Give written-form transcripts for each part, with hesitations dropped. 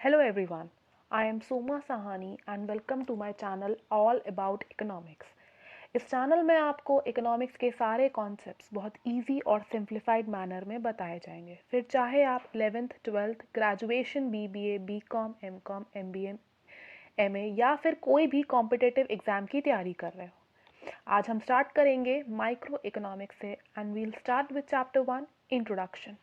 Hello everyone, I am Soma Sahani and welcome to my channel All About Economics. इस channel में आपको economics के सारे concepts बहुत इजी और सिंप्लीफाइड मैनर में बताए जाएंगे। फिर चाहे आप 11th 12th graduation BBA BCom MCom MBA MA या फिर कोई भी कॉम्पिटिटिव एग्जाम की तैयारी कर रहे हो। आज हम स्टार्ट करेंगे माइक्रो इकोनॉमिक्स से and we'll start with chapter 1 introduction.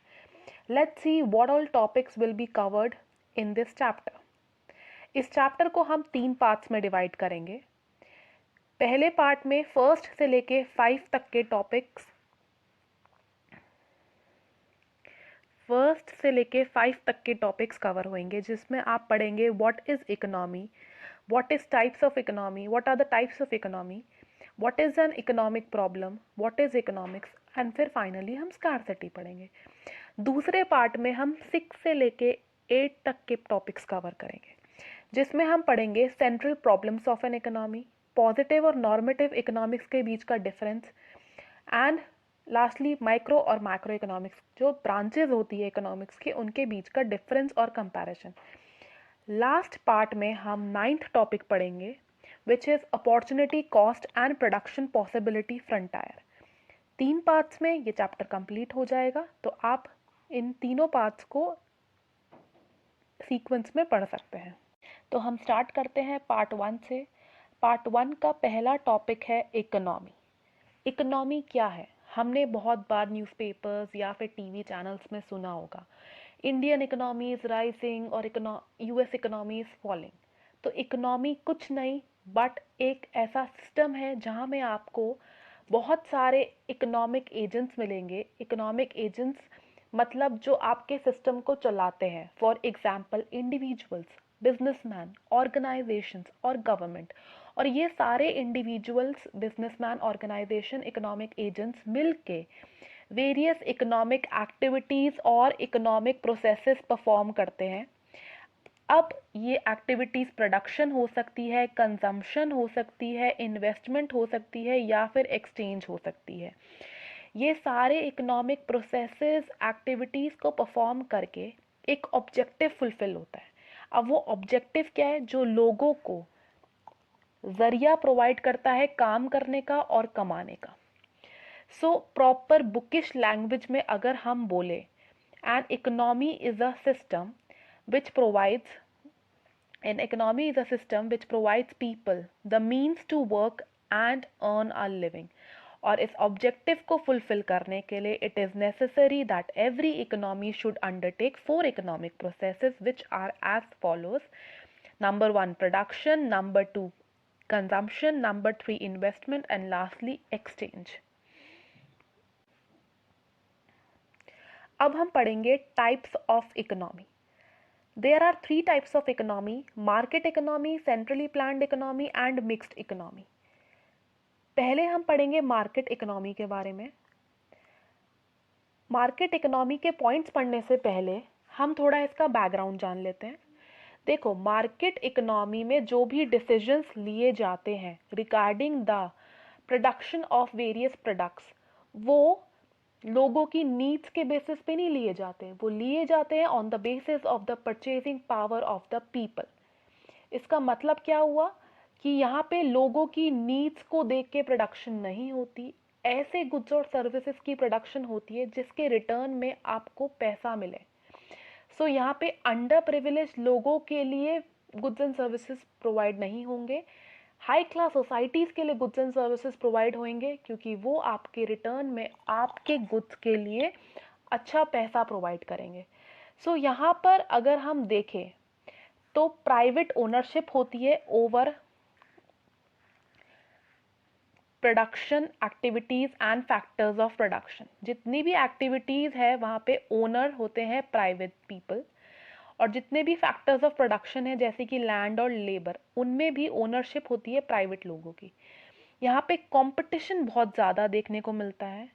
Let's see what all topics will be covered in this chapter. इस चैप्टर को हम 3 पार्ट्स में डिवाइड करेंगे। पहले पार्ट में फर्स्ट से लेके 5 तक के टॉपिक्स कवर होंगे, जिसमें आप पढ़ेंगे what is economy, what is types of economy, what are the types of economy, what is an economic problem, what is economics and फिर फाइनली हम स्कार्सिटी पढ़ेंगे। दूसरे पार्ट में हम 6 से लेके 8 तक के टॉपिक्स कवर करेंगे, जिसमें हम पढ़ेंगे central problems of an economy, positive और नॉर्मेटिव इकोनॉमिक्स के बीच का डिफरेंस एंड लास्टली माइक्रो और मैक्रो इकोनॉमिक्स जो ब्रांचेज होती है इकोनॉमिक्स के, उनके बीच का डिफरेंस और कंपैरिजन। लास्ट पार्ट में हम 9th टॉपिक पढ़ेंगे which is opportunity cost and production possibility frontier. 3 parts में ये चैप्टर कंप्लीट हो जाएगा, तो आप इन तीनों पार्ट्स को सीक्वेंस में पढ़ सकते हैं। तो हम स्टार्ट करते हैं पार्ट 1 से। पार्ट 1 का पहला टॉपिक है इकोनॉमी। इकोनॉमी क्या है? हमने बहुत बार न्यूज़पेपर्स या फिर टीवी चैनल्स में सुना होगा, इंडियन इकोनॉमी इज़ राइजिंग और यूएस इकोनॉमी इज़ फॉलिंग। तो इकोनॉमी कुछ नहीं बट एक ऐसा सिस्टम है जहाँ में आपको बहुत सारे इकोनॉमिक एजेंट्स मिलेंगे। इकोनॉमिक एजेंट्स मतलब जो आपके सिस्टम को चलाते हैं। For example individuals, businessman, organisations और गवर्नमेंट। और ये सारे individuals, businessman, organisation, economic agents मिलके वेरियस इकोनॉमिक एक्टिविटीज़ और इकोनॉमिक प्रोसेसेस परफॉर्म करते हैं। अब ये एक्टिविटीज़ प्रोडक्शन हो सकती है, कंजम्पशन हो सकती है, इन्वेस्टमेंट हो सकती है या फिर एक्सचेंज हो सकती है। ये सारे इकोनॉमिक प्रोसेसेस, एक्टिविटीज़ को परफॉर्म करके एक ऑब्जेक्टिव फुलफिल होता है। अब वो ऑब्जेक्टिव क्या है? जो लोगों को ज़रिया प्रोवाइड करता है काम करने का और कमाने का। सो प्रॉपर बुकिश लैंग्वेज में अगर हम बोले, an economy is a system which provides an economy is a system which provides people the means to work and earn a living। और इस ऑब्जेक्टिव को फुलफिल करने के लिए it is necessary that every economy should undertake 4 economic processes which are as follows. Number 1 production, number 2 consumption, number 3 investment and lastly exchange. अब हम पढ़ेंगे types of economy. There are 3 types of economy: market economy, centrally planned economy and mixed economy। पहले हम पढ़ेंगे market economy के बारे में। Market economy के पॉइंट्स पढ़ने से पहले हम थोड़ा इसका बैकग्राउंड जान लेते हैं। देखो, मार्केट इकोनॉमी में जो भी डिसीजंस लिए जाते हैं regarding the production of various products, वो लोगों की नीड्स के बेसिस पे नहीं लिए जाते हैं, वो लिए जाते हैं on the basis of the purchasing power of the people. इसका मतलब क्या हुआ कि यहाँ पे लोगों की नीड्स को देख के प्रोडक्शन नहीं होती, ऐसे गुड्स और सर्विसेज की प्रोडक्शन होती है जिसके रिटर्न में आपको पैसा मिले। सो यहाँ पे अंडर प्रिविलेज लोगों के लिए गुड्स एंड सर्विसेज प्रोवाइड नहीं होंगे, हाई क्लास सोसाइटीज़ के लिए गुड्स एंड सर्विसेज प्रोवाइड होंगे, क्योंकि वो आपके रिटर्न में आपके गुड्स के लिए अच्छा पैसा प्रोवाइड करेंगे। सो यहाँ पर अगर हम देखें तो प्राइवेट ओनरशिप होती है over production activities and factors of production. जितनी भी एक्टिविटीज़ है वहाँ पे ओनर होते हैं प्राइवेट पीपल, और जितने भी फैक्टर्स ऑफ प्रोडक्शन है जैसे कि लैंड और लेबर, उनमें भी ओनरशिप होती है प्राइवेट लोगों की। यहाँ पे कंपटीशन बहुत ज़्यादा देखने को मिलता है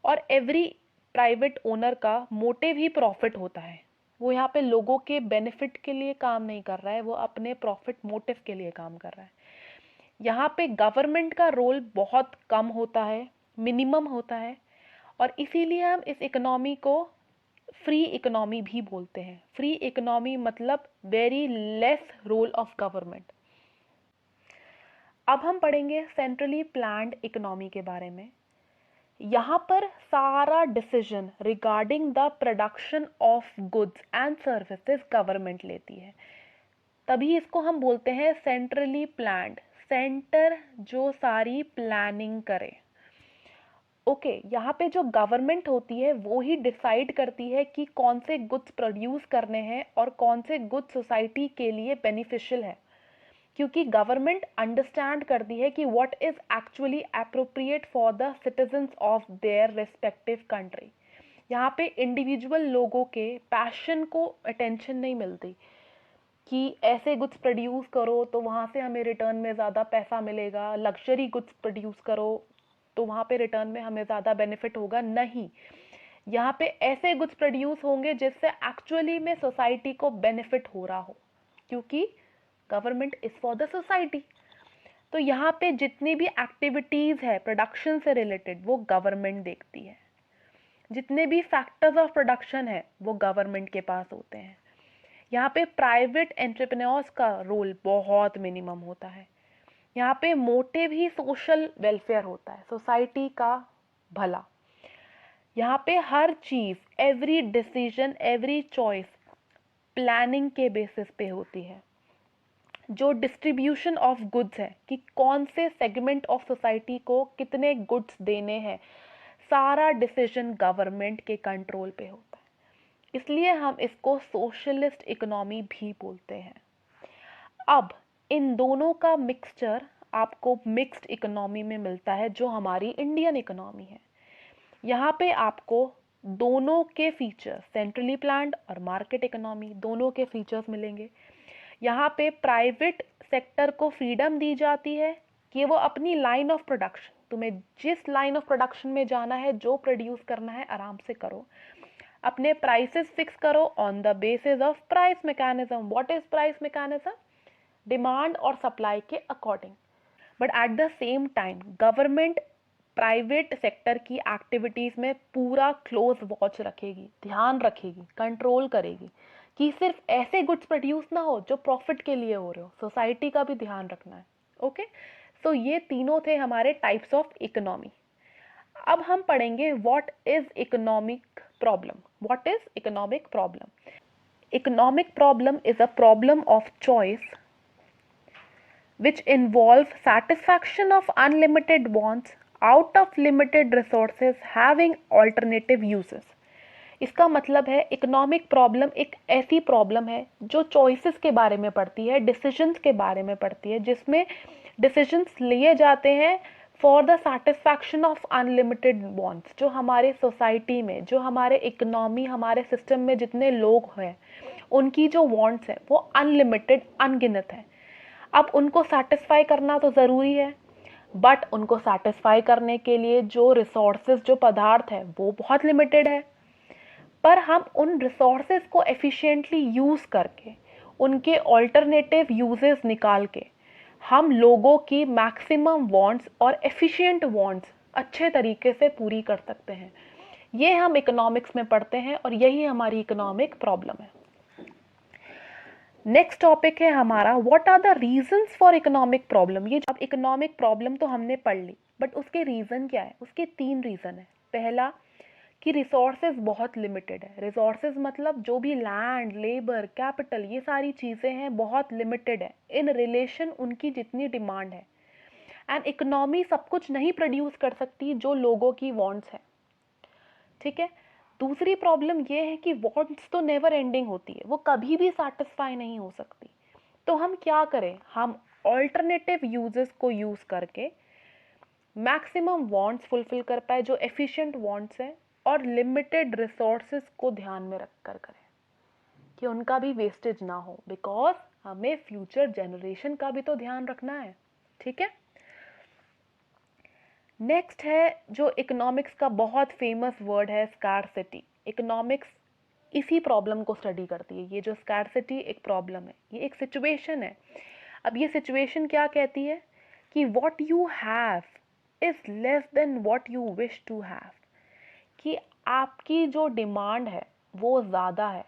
और एवरी प्राइवेट ओनर का मोटिव ही प्रॉफिट होता है। वो यहाँ पे लोगों के बेनिफिट के लिए काम नहीं कर रहा है, वो अपने प्रॉफिट मोटिव के लिए काम कर रहा है। यहाँ पे गवर्नमेंट का रोल बहुत कम होता है, मिनिमम होता है, और इसीलिए हम इस इकोनॉमी को फ्री इकोनॉमी भी बोलते हैं। फ्री इकोनॉमी मतलब very less role of government. अब हम पढ़ेंगे सेंट्रली प्लान्ड इकोनॉमी के बारे में। यहाँ पर सारा decision regarding the production of goods and services government लेती है, तभी इसको हम बोलते हैं सेंट्रली प्लान्ड। सेंटर जो सारी प्लानिंग करे। ओके, यहाँ पे जो गवर्नमेंट होती है वो ही डिसाइड करती है कि कौन से गुड्स प्रोड्यूस करने हैं और कौन से गुड्स सोसाइटी के लिए बेनिफिशियल है, क्योंकि गवर्नमेंट अंडरस्टैंड करती है कि what is actually appropriate for the citizens of their respective country. यहाँ पे इंडिविजुअल लोगों के पैशन को अटेंशन नहीं मिलती कि ऐसे गुड्स प्रोड्यूस करो तो वहाँ से हमें रिटर्न में ज़्यादा पैसा मिलेगा, लग्जरी गुड्स प्रोड्यूस करो तो वहाँ पे रिटर्न में हमें ज़्यादा बेनिफिट होगा। नहीं, यहाँ पे ऐसे गुड्स प्रोड्यूस होंगे जिससे एक्चुअली में सोसाइटी को बेनिफिट हो रहा हो, क्योंकि government is for the society. तो यहाँ पे जितनी भी एक्टिविटीज़ है प्रोडक्शन से रिलेटेड वो गवर्नमेंट देखती है। जितने भी फैक्टर्स ऑफ प्रोडक्शन है वो गवर्नमेंट के पास होते हैं। यहाँ पे प्राइवेट एंटरप्रेन्योर्स का रोल बहुत मिनिमम होता है। यहाँ पे मोटिव ही सोशल वेलफेयर होता है, सोसाइटी का भला। यहाँ पे हर चीज़, every decision, every choice planning के बेसिस पे होती है। जो डिस्ट्रीब्यूशन ऑफ गुड्स है कि कौन से सेगमेंट ऑफ सोसाइटी को कितने गुड्स देने हैं, सारा डिसीजन गवर्नमेंट के कंट्रोल पे होता है। इसलिए हम इसको सोशलिस्ट इकोनॉमी भी बोलते हैं। अब इन दोनों का मिक्सचर आपको मिक्स्ड इकोनॉमी में मिलता है, जो हमारी इंडियन इकोनॉमी है। यहाँ पे आपको दोनों के फीचर्स, सेंट्रली प्लान्ड और मार्केट इकोनॉमी, दोनों के फीचर्स मिलेंगे। यहाँ पे प्राइवेट सेक्टर को फ्रीडम दी जाती है कि वो अपनी लाइन ऑफ प्रोडक्शन, तुम्हें जिस लाइन ऑफ प्रोडक्शन में जाना है, जो प्रोड्यूस करना है, आराम से करो। अपने प्राइसेस फिक्स करो on the basis of price mechanism. What is price mechanism? Demand और सप्लाई के according. But at the same time government private sector की एक्टिविटीज़ में पूरा क्लोज वॉच रखेगी, ध्यान रखेगी, कंट्रोल करेगी कि सिर्फ ऐसे गुड्स प्रोड्यूस ना हो जो प्रॉफिट के लिए हो रहे हो, सोसाइटी का भी ध्यान रखना है। ओके, सो ये तीनों थे हमारे टाइप्स ऑफ इकोनॉमी। अब हम पढ़ेंगे what is economic problem. What is economic problem? Economic problem is a problem of choice which involve satisfaction of unlimited wants out of limited resources having alternative uses। इसका मतलब है economic problem एक ऐसी problem है जो choices के बारे में पढ़ती है, डिसीजंस के बारे में पढ़ती है, जिसमें डिसीजंस लिए जाते हैं for the satisfaction of unlimited wants. जो हमारे सोसाइटी में, जो हमारे इकोनॉमी, हमारे सिस्टम में जितने लोग हैं, उनकी जो वांट्स हैं वो अनलिमिटेड, अनगिनत है। अब उनको सेटिस्फाई करना तो ज़रूरी है, बट उनको सेटिस्फाई करने के लिए जो रिसोर्सेज, जो पदार्थ है वो बहुत लिमिटेड है। पर हम उन रिसोर्सेज को एफिशिएंटली यूज़ करके, उनके ऑल्टरनेटिव यूजेस निकाल के हम लोगों की मैक्सिमम वांट्स और एफिशिएंट वांट्स अच्छे तरीके से पूरी कर सकते हैं। ये हम इकोनॉमिक्स में पढ़ते हैं और यही हमारी इकोनॉमिक प्रॉब्लम है। नेक्स्ट टॉपिक है हमारा what are the reasons for economic problem. ये अब इकोनॉमिक प्रॉब्लम तो हमने पढ़ ली, बट उसके रीज़न क्या है? उसके 3 रीज़न है। पहला कि रिसोर्सेज बहुत लिमिटेड है। रिसोर्सेज मतलब जो भी लैंड, लेबर, कैपिटल, ये सारी चीज़ें हैं बहुत लिमिटेड है इन रिलेशन उनकी जितनी डिमांड है। एंड इकोनॉमी सब कुछ नहीं प्रोड्यूस कर सकती जो लोगों की वांट्स है। ठीक है। दूसरी प्रॉब्लम ये है कि वांट्स तो नेवर एंडिंग होती है, वो कभी भी सेटिस्फाई नहीं हो सकती। तो हम क्या करें? हम ऑल्टरनेटिव यूजेस को यूज़ करके मैक्सिमम वांट्स फुलफिल कर पाए, जो एफिशिएंट वांट्स हैं, और लिमिटेड रिसोर्सेज को ध्यान में रख कर करें कि उनका भी वेस्टेज ना हो, बिकॉज हमें फ्यूचर जनरेशन का भी तो ध्यान रखना है। ठीक है। नेक्स्ट है जो इकोनॉमिक्स का बहुत फेमस वर्ड है, स्कार्सिटी। इकोनॉमिक्स इसी प्रॉब्लम को स्टडी करती है। ये जो स्कार्सिटी एक प्रॉब्लम है, ये एक सिचुएशन है। अब ये सिचुएशन क्या कहती है कि what you have is less than what you wish to have, कि आपकी जो डिमांड है वो ज़्यादा है,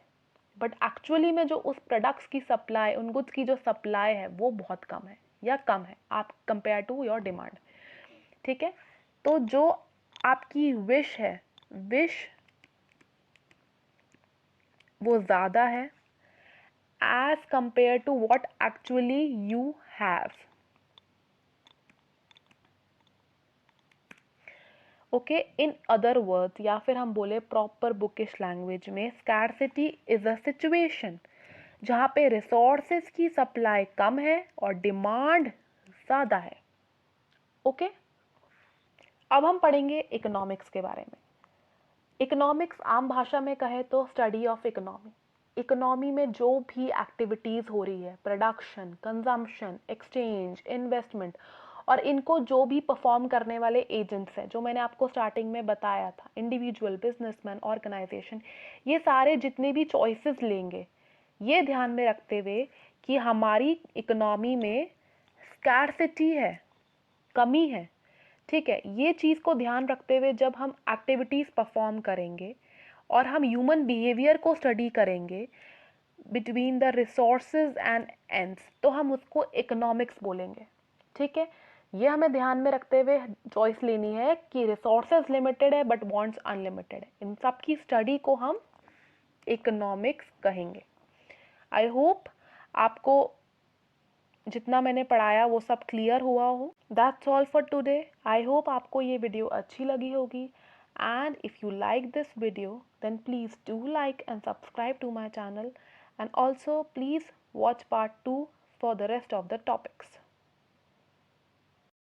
बट एक्चुअली में जो उस प्रोडक्ट्स की सप्लाई, उन गुड्स की जो सप्लाई है वो बहुत कम है या कम है आप कंपेयर टू योर डिमांड। ठीक है, तो जो आपकी विश है, विश वो ज़्यादा है as compare to what actually you have. Okay, in other words, या फिर हम बोले प्रॉपर बुकिश लैंग्वेज में, स्कैर्सिटी इज अ सिचुएशन जहाँ पे रिसोर्सेज की सप्लाई कम है और डिमांड ज़्यादा है। ओके, अब हम पढ़ेंगे इकोनॉमिक्स के बारे में। इकोनॉमिक्स आम भाषा में कहे तो स्टडी ऑफ इकोनॉमी। इकोनॉमी में जो भी एक्टिविटीज़ हो रही है, प्रोडक्शन, कंजम्पशन, एक्सचेंज, इन्वेस्टमेंट, और इनको जो भी परफॉर्म करने वाले एजेंट्स हैं, जो मैंने आपको स्टार्टिंग में बताया था, इंडिविजुअल, बिजनेसमैन, ऑर्गेनाइजेशन, ये सारे जितने भी चॉइसेस लेंगे, ये ध्यान में रखते हुए कि हमारी इकोनॉमी में स्कैर्सिटी है, कमी है। ठीक है, ये चीज़ को ध्यान रखते हुए जब हम एक्टिविटीज़ परफॉर्म करेंगे और हम ह्यूमन बिहेवियर को स्टडी करेंगे between the resources and ends, तो हम उसको इकोनॉमिक्स बोलेंगे। ठीक है, ये हमें ध्यान में रखते हुए चॉइस लेनी है कि रिसोर्सेज लिमिटेड है बट वांट्स अनलिमिटेड है। इन सब की स्टडी को हम इकोनॉमिक्स कहेंगे। आई होप आपको जितना मैंने पढ़ाया वो सब क्लियर हुआ हो। That's all for today. I hope आपको ये वीडियो अच्छी लगी होगी, and if you like this video then please do like and subscribe to my channel, and also please watch part 2 for the rest of the topics.